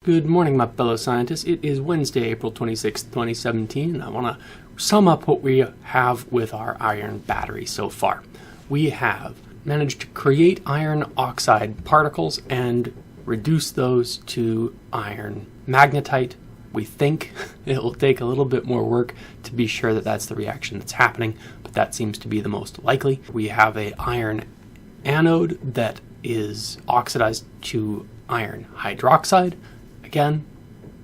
Good morning, my fellow scientists. It is Wednesday, April 26th, 2017, and I want to sum up what we have with our iron battery so far. We have managed to create iron oxide particles and reduce those to iron magnetite. We think it will take a little bit more work to be sure that that's the reaction that's happening, but that seems to be the most likely. We have an iron anode that is oxidized to iron hydroxide. Again,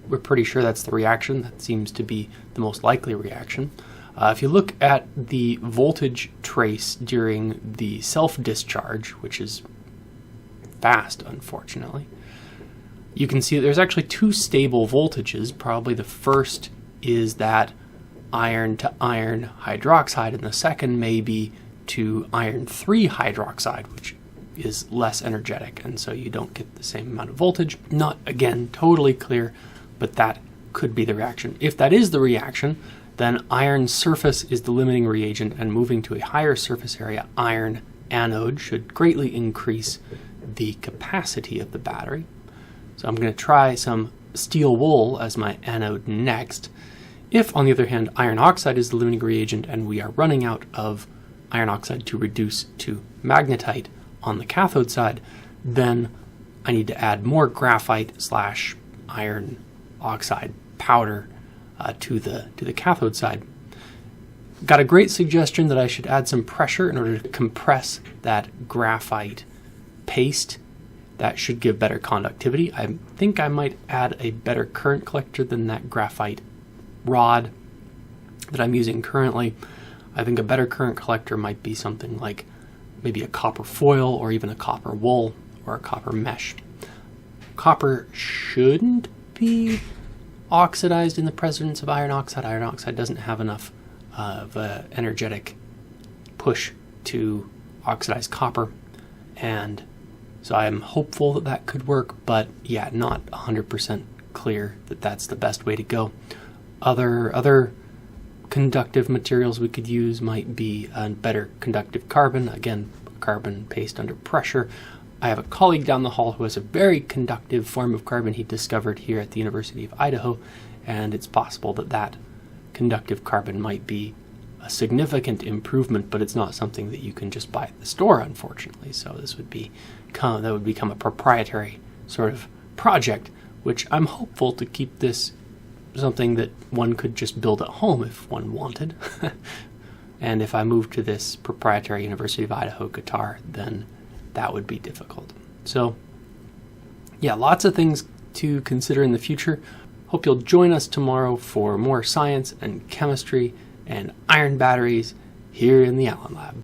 we're pretty sure that's the reaction. That seems to be the most likely reaction. If you look at the voltage trace during the self-discharge, which is fast, unfortunately, you can see that there's actually two stable voltages. Probably the first is that iron to iron hydroxide, and the second may be to iron 3 hydroxide, which is less energetic, and so you don't get the same amount of voltage. Not, again, totally clear, but that could be the reaction. If that is the reaction, then iron surface is the limiting reagent, and moving to a higher surface area iron anode should greatly increase the capacity of the battery. So I'm going to try some steel wool as my anode next. If, on the other hand, iron oxide is the limiting reagent and we are running out of iron oxide to reduce to magnetite on the cathode side, then I need to add more graphite / iron oxide powder to the cathode side. Got a great suggestion that I should add some pressure in order to compress that graphite paste. That should give better conductivity. I think I might add a better current collector than that graphite rod that I'm using currently. I think a better current collector might be something like maybe a copper foil or even a copper wool or a copper mesh. Copper shouldn't be oxidized in the presence of iron oxide. Iron oxide doesn't have enough of an energetic push to oxidize copper, and so I'm hopeful that that could work, but yeah, not 100% clear that that's the best way to go. Other conductive materials we could use might be a better conductive carbon, again, carbon paste under pressure. I have a colleague down the hall who has a very conductive form of carbon he discovered here at the University of Idaho, and it's possible that that conductive carbon might be a significant improvement, but it's not something that you can just buy at the store, unfortunately. So this would become a proprietary sort of project, which I'm hopeful to keep this something that one could just build at home if one wanted. And if I move to this proprietary University of Idaho guitar, then that would be difficult. So yeah, lots of things to consider in the future. Hope you'll join us tomorrow for more science and chemistry and iron batteries here in the Allen Lab.